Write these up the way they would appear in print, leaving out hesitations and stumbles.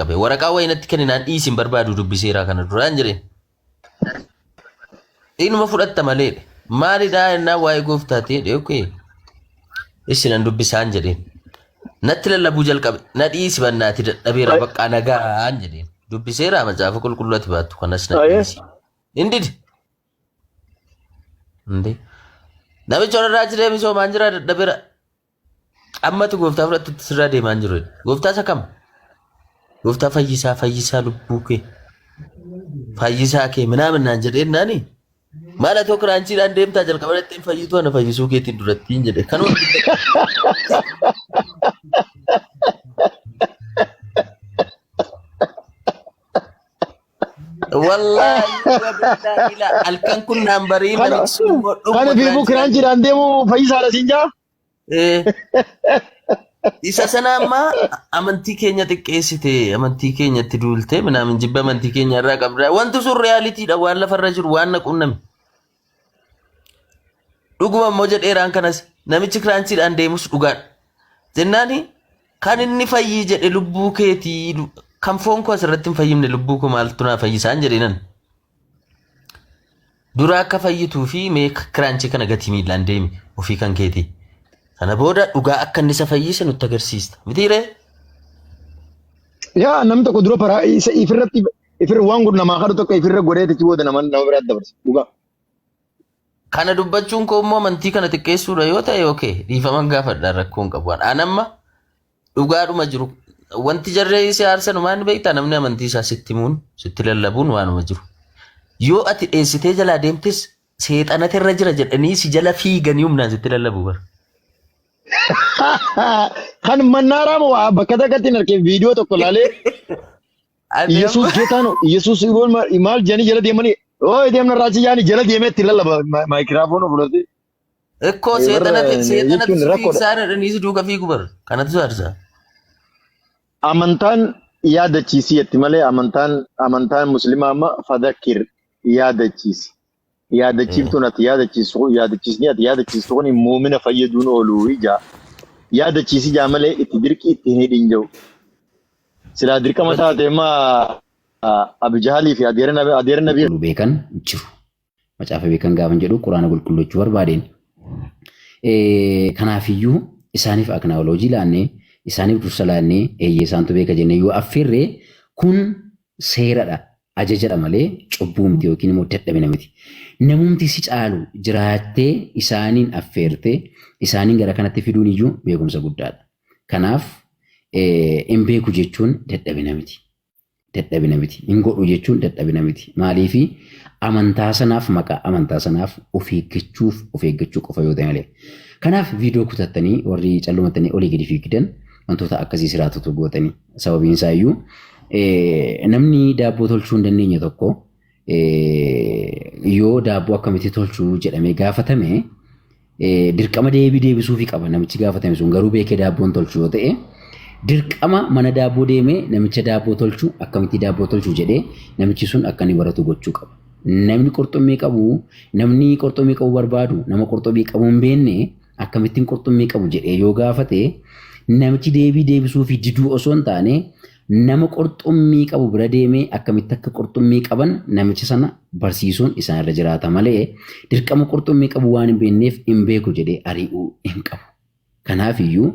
jalqabe waraqaa wayinatti kenninaan dhiisin barbaadu dubbiseeraa kana duraan jireen. Inuma fudhatta malee maalidhaa ennaa waa'ee gooftaatee dheekee isinan dubbisaan jedheen. Natti lallabuu jalqabe na dhiisi bannaati dadhabeera baqqaa nagaan jedheen. Dubbiseeraa macaafa qulqulluutti baattu kanas na dhiisi. Indidi. Indi. Namicha warraa jiree misoomaan jira dadhabeera. Ammatu gooftaa fudhattutti sirraa deemaan jiru. Gooftaa isa kam? Gooftaa fayyisaa lubbuu kee. Fayyisaa kee minaamin naan jedheen naani. Maala tokko raanchiidhaan deemtaa jalqabaatti hin fayyitu ana fayyisuu keetiin duratti hin jedhe. Kanuma. Wallahi halkan kun naan barii namichi kana fiigu raanchiidhaan deemu fayyisaadha siin jaa. Isa sana amma amantii keenya xiqqeessite amantii keenyatti duulte minaamin jibba amantii keenya irraa qabda. Wanti sun reaalitiidha waan lafarra jiru waan naqunname. Dhuguma immoo jedheeraan kanas namichi kiraanchiidhaan deemus dhugaadha. Jennaani kan inni fayyii jedhe lubbuu keetii kan foon koo asirratti hin fayyimne lubbuu koo maaltu naa fayyisaan jedheenan. Dura akka fayyituu fi mee kiraanchii kana gatii miilaan deemi ofii kan keetii. Sana booda dhugaa akka inni isa fayyise nutti agarsiista. Mitiiree? Yaa namni tokko dura paraa isa ifirra waan gurna namaa kadhu tokko ifirra godheetichi booda nama biraatti dabarsa. Dhugaa. Kana dubbachuun koo immoo amantii kana xiqqeessuudha yoo ta'e okay dhiifama gaafadhaan rakkoon qabu. Anamma dhugaadhuma jiru. Wanti jarree isa aarsan maal beektaa namni amantii isaa sitti himuun sitti lallabuun waanuma jiru. Yoo ati dheessitee jalaa deemtes seexanatu irra jira jedhanii si jala fiiganii humnaan sitti lallabu bara. Kan mannaaraa moo bakka takkatti narkee viidiyoo tokko laalee Yesuus geetaano Yesuus maal jedhanii jala deemanii deemna raachi yaani jala deemee itti lallaba maayikiraafoon fudhatee. Ekkoo seexanatu fiigsaa jedhanii si duuka fiigu bara kanatu saarsaa. Amantaan yaadachiisii jetti malee amantaan musliimaa amma fadakir yaadachiisi. Yaadachiiftuun ati yaadachiisni ati yaadachiistu kun muumina fayyaduun ooluu ija. Yaadachiisi jaa malee itti dirqii itti hin hidhin jiru. Silaa dirqama taatee Abijahalii fi adeera nabii. Beekan jiru. Macaafa beekan gaafa jedhu quraana qulqullachuu barbaadeen. Kanaafiyyuu isaaniif aknaawoloojii laannee isaaniif dursa laannee eeyyee isaantu beeka jennee yoo affeerree kun seeradha. Ajajadha malee cubbuu miti yookiin immoo dadhabina miti. Namumti si caalu jiraattee isaaniin affeertee isaaniin gara kanatti fiduun iyyuu beekumsa guddaadha. Kanaaf hin beeku jechuun dadhabina miti. Dadhabina miti. Hin godhu jechuun dadhabina miti. Maaliifi amantaa sanaaf maqaa amantaa sanaaf of eeggachuu qofa yoo ta'e malee. Kanaaf viidiyoo kutattanii warri callumattanii olii gadi fiigdan wantoota akkasii siraatutu gootanii sababiin isaa iyyuu namni daabboo tolchuu hin dandeenye tokko yoo daabboo akkamitti tolchuu jedhamee gaafatame dirqama deebisuufii qaba namichi gaafatame sun garuu beekee daabboon tolchuu yoo ta'e dirqama mana daabboo deemee namicha daabboo tolchuu akkamitti daabboo tolchuu jedhee namichi sun akka inni baratu gochuu qaba. Namni qorxummii qabu barbaadu nama qorxummii qabu hin beekne akkamittiin qorxummii qabu jedhee yoo gaafate namichi deebisuufii diduu osoo hin taane nama qorxummii qabu bira deemee akkamitti akka qorxummii qaban namicha sana barsiisuun isaan irra jiraata malee dirqama qorxummii qabu waan hin beekneef hin beeku jedhee ari'uu hin qabu. Kanaafiyyuu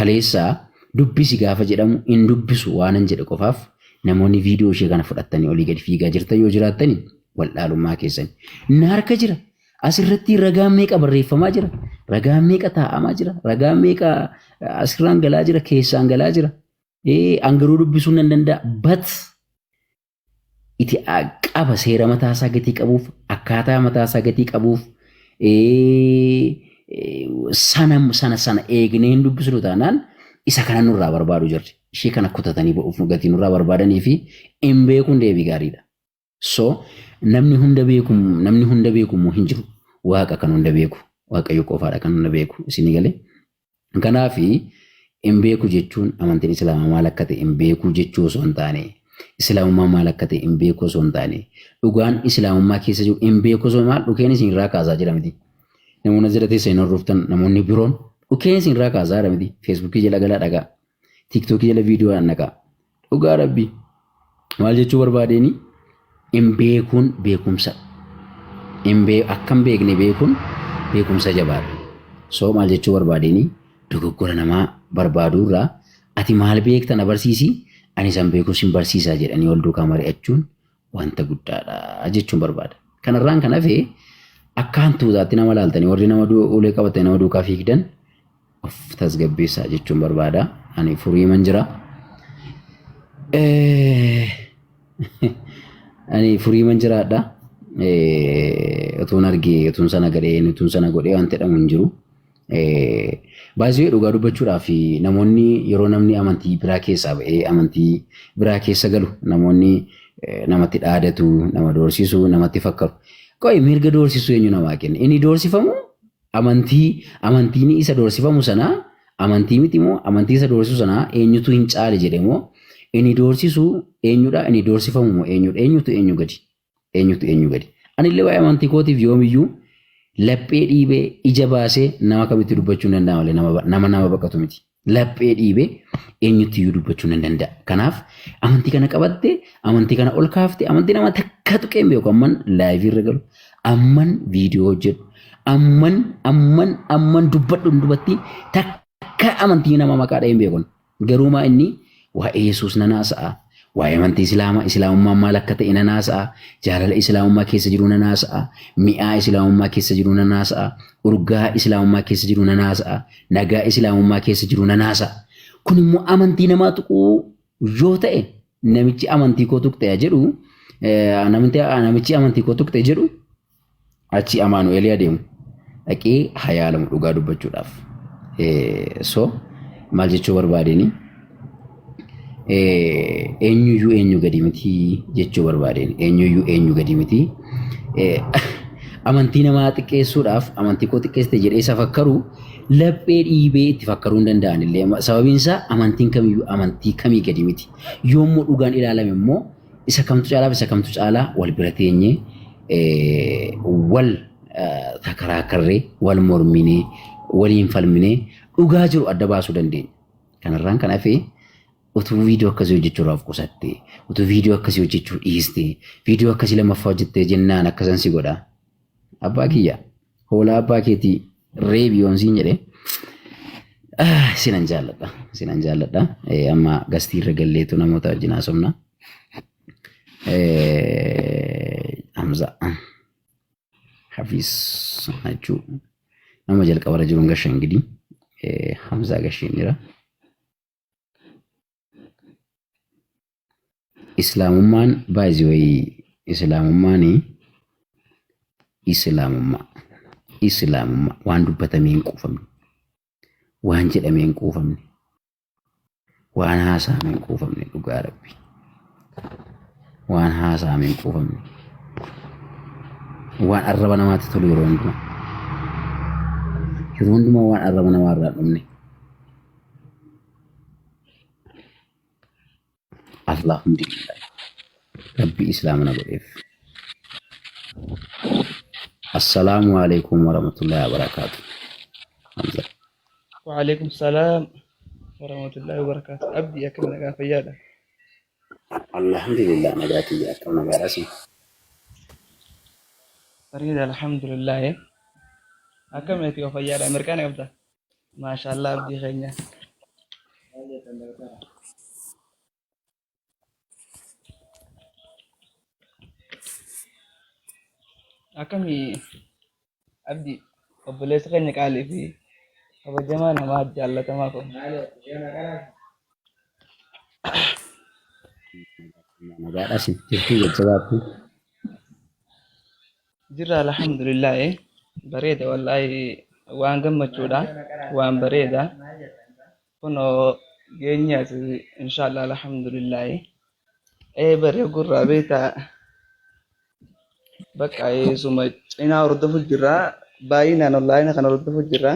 kaleessaa dubbisi gaafa jedhamu hin dubbisu waan hin jedhe qofaaf namoonni viidiyoo ishee kana fudhattanii olii gadi fiigaa jirtan yoo jiraattanii waldhaalummaa keessan na harka jira. Asirratti ragaan meeqa barreeffamaa jira? Ragaan meeqa taa'amaa jira? Ragaan meeqa asirraan galaa jira? Keessaan galaa jira? Angaruu dubbisuu nan danda'a. Bat itti qaba seera mataasaa gatii qabuuf akkaataa mataasaa gatii qabuuf sana eegnee hin dubbisnu taanaan isa kana nurraa barbaadu jirti. Ishee kana kutatanii ba'uuf gatii nurraa barbaadanii fi hin beekuun deebii gaariidha. So namni hunda beeku hin jiru. Waaqa kan hunda beeku. Waaqayyo qofaadha kan hunda beeku. Isin galee. Kanaaf hin beeku jechuun amantiin Islaamaa maal akka ta'e hin beeku jechuu osoo hin taane Islaamummaa maal akka ta'e hin beeku osoo hin taane dhugaan Islaamummaa keessa jiru hin beeku osoo maal dhukeen isin irraa kaasaa jira miti. Namoonni jira teessee hin hordoftan namoonni biroon dhukeen isin irraa kaasaa jira miti. Feesbuukii jala galaa dhagaa. TikTokii jala viidiyoo naqa. Dhugaa rabbi maal jechuu barbaadeni hin beekuun beekumsa. Akkam beekne beekuun beekumsa jabaadha. So maal jechuu barbaadeni dogoggora namaa barbaadurraa ati maal beektan abarsiisi ani san beekuu sin barsiisaa jedhanii wal duukaa mari'achuun wanta guddaadha jechuun barbaada. Kanarraan kan hafe akkaan tuutaatti nama laaltanii warri nama ulee qabatanii nama duukaa fiigdan of tasgabbeessaa jechuun barbaada. Ani furiiman jira. Ani furiiman jiraadha. Utuun argee utuun sana gadhee utuun sana godhee waan jedhamu hin jiru. Baay'ee dhugaa dubbachuudhaaf namoonni yeroo namni amantii biraa keessaa ba'ee amantii biraa keessa galu namoonni namatti dhaadatu, nama doorsisu, namatti fakkaatu. Qo'i mirga doorsisu eenyu namaa kenna? Inni doorsifamu amantiin isa doorsifamu sanaa amantii miti moo amantii isa doorsisu sanaa eenyutu hin caale jedhe moo inni doorsisu eenyudha? Inni doorsifamu moo eenyudha? Eenyutu eenyu gadi? Eenyutu eenyu gadi? Ani illee waa'ee amantii kootiif yoomiyyuu laphee dhiibee ija baasee nama kamitti dubbachuu hin danda'a malee nama baqatu miti. Laphee dhiibee eenyutti iyyuu dubbachuu hin danda'a. Kanaaf amantii kana qabatte amantii kana ol kaafte amantii nama takka tuqee hin beeku amman laayivii irra galu amman viidiyoo hojjedhu amman dubbadhu dubatti takka amantii nama maqaa dhahee hin beekun. Garuu maa inni waa'ee Yesuus nan haasa'a. Waa'ee amantii islaamummaan maal akka ta'e nan haasa'a. Jaalala islaamummaa keessa jiru nan haasa'a. Mi'aa islaamummaa keessa jiru nan haasa'a. Urgaa islaamummaa keessa jiru nan haasa'a. Nagaa islaamummaa keessa jiru nan haasa'a. Kun immoo amantii namaa tuquu yoo ta'e namichi amantii koo tuqxe jedhu namichi amantii koo tuqxe jedhu achi Amaanu'eel adeemu dhaqee hayaalamu dhugaa dubbachuudhaaf. So maal jechuu barbaadeni? Eenyuyyuu eenyu gadi miti jechuu barbaadeen eenyu gadi miti amantii namaa xiqqeessuudhaaf amantii koo xiqqeessite jedhee isa fakkaru laphee dhiibee itti fakkaruu hin danda'an illee sababiin isaa amantiin kamiyyuu amantii kamii gadi miti yommuu dhugaan ilaalame immoo isa kamtu caalaa wal bira teenyee wal takaraakarree wal morminee waliin falminee dhugaa jiru adda baasuu dandeenya. Kanarraan kan hafee utuu viidiyoo akkasii hojjechuudhaaf qusatte, utuu viidiyoo akkasii hojjechuu dhiiste, viidiyoo akkasii lammaffaa hojjettee jennaan akkasan si godha. Abbaa kiyya, hoolaa abbaa keetii reebiyoon siin jedhee sinan jaalladha. Amma gastii irra galleetu namoota wajjin haasofna. Hamza Hafiis jechuu nama jalqabarra jiruun gashan gidi Hamzaa gashiin jira. Islaamummaan baay'ee Islaamummaa waan dubbatamee hin quufamne, waan jedhamee hin quufamne, waan haasa'amee hin quufamne dhugaa rabbi. Waan haasa'amee hin quufamne, waan arraba namaatti tolu yeroo hundumaa waan arraba namaa irraa dhumne. Alhamdulillah. Rabbi Islaamana godheef. Assalamu alaikum warahmatullahi wabarakatuh. Hamza. وعليكم السلام ورحمة الله وبركاته. أبدي أكمل نجاة فيادا. Alhamdulillah nagaati akkam nagaadhaasi. فريدة الحمد لله. أكمل في فيادا أمريكان أبدا. ما شاء الله أبدي خيرنا. أكمل أبدي أبليس خيرنا قال في أبو جمال ما جل تماكم. Nagaadhaasi jirtuu jajjabaattu. جرا الحمد لله بريدة والله وان قمتشودا وان بريدة كنو جينياس إن شاء الله الحمد لله بري قرى بيتا بقى سوما إنا أردف الجرا باينا والله إنا كان أردف الجرا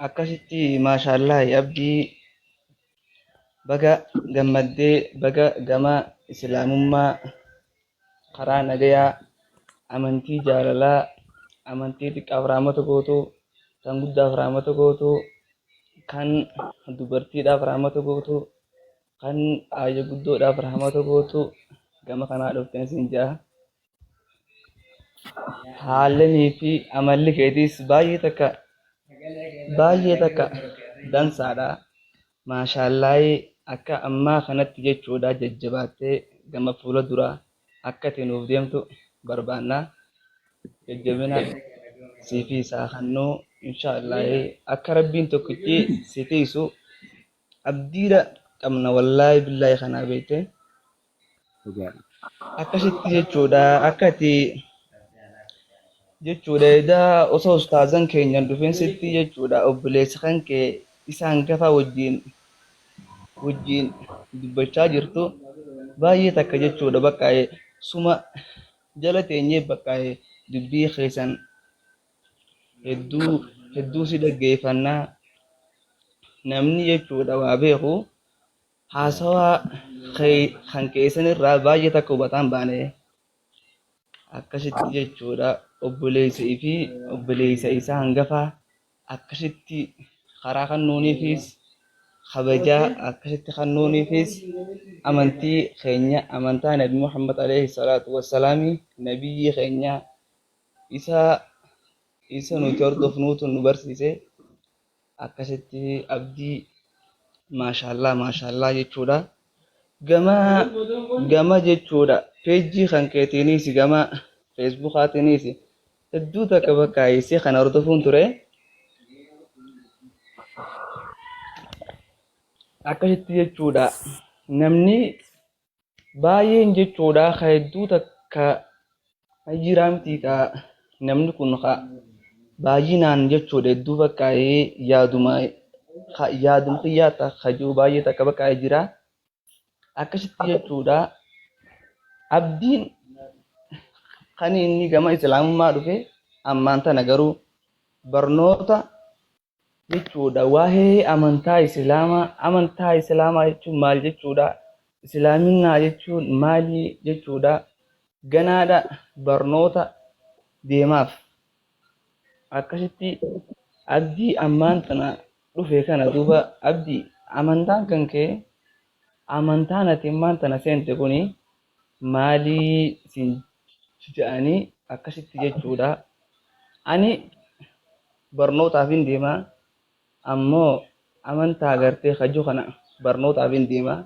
أكاشتي ما شاء الله يبدي baga gammaddee baga gama islaamummaa karaa nagayaa amantii jaalalaa amantii xiqqaaf raamata gootu, kan guddaaf raamata gootu, kan dubartiidhaaf raamata gootu, kan haadha guddoodhaaf raamata gootu gama kanaa dhufteen isin ja'a. Haalanii fi amalli keetiis baay'ee takka dansaadha. Maashaallahi akka ammaa kanatti jechuudha jajjabaattee gama fuula duraa akka ati nuuf deemtu barbaanna. Jajjabina siifii isaa kannuu inshaallahi akka rabbiin tokkichi si tiisu abdiidha qabna wallaahi billaahi kanaa beekte. Akkasitti jechuudha akka ati jechuudha edaa osoo ustaazan keenyan dhufeen sitti jechuudha obboleessa kan kee isaan gafa wajjin dubbachaa jirtu baay'ee takka jechuudha bakka suma jala teenyee bakka dubbii keessan hedduu si dhaggeeffannaa namni jechuudha waa beeku haasawaa kan keessan irraa baay'ee takka hubataan baane akkasitti jechuudha obboleessii fi obboleessa isaa hangafaa akkasitti karaa kannuuniifis kabajaa akkasitti kannuuniifis amantii keenya amantaa nabi Muhammad alayhi salaatu wassalaami nabiyyi keenya isa nuti hordofnuutu nu barsiise akkasitti abdii maashaallah jechuudha. Gama jechuudha peejii kan keetiinis gama feesbuukaatiinis hedduu takka bakka isii kana hordofuun ture. Akkasitti jechuudha namni baay'een jechuudha ka hedduu takka jiraamtii ka namni kun ka baay'inaan jechuudha hedduu bakka yaaduma xiyyaata ka jiru baay'ee takka bakka jira. Akkasitti jechuudha abdiin kan inni gama islaamummaa dhufe ammaan tana garuu barnoota jechuudha waa'ee amantaa islaamaa jechuun maal jechuudha islaaminaa jechuun maali jechuudha ganaadha barnoota deemaaf akkasitti abdii ammaan tana dhufe kana duuba abdii amantaan kan kee amantaan ati ammaan tana seente kuni maalii sin jedhanii akkasitti jechuudha ani barnootaaf hin deemaa ammoo amantaa agartee kajuu kana barnootaaf hin deemaa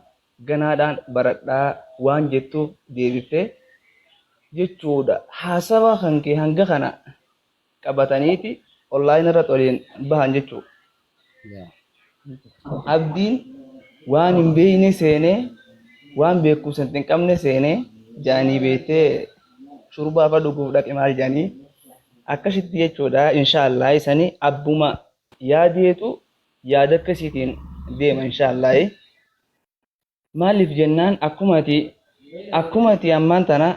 ganaadhaan baradhaa waan jettuuf deebiftee jechuudha haasawa kan kee hanga kana qabataniiti online irratti waliin bahan jechuudha. Abdiin waan hin beekne seenee waan beekumsa hin qabne seenee jaanii beektee shurbaafa dhuguuf dhaqe maal jaanii akkasitti jechuudha inshaallah isanii abbuma yaadeetu yaada akkasiitiin deema inshaallah. Maaliif jennaan akkuma ati ammaan tana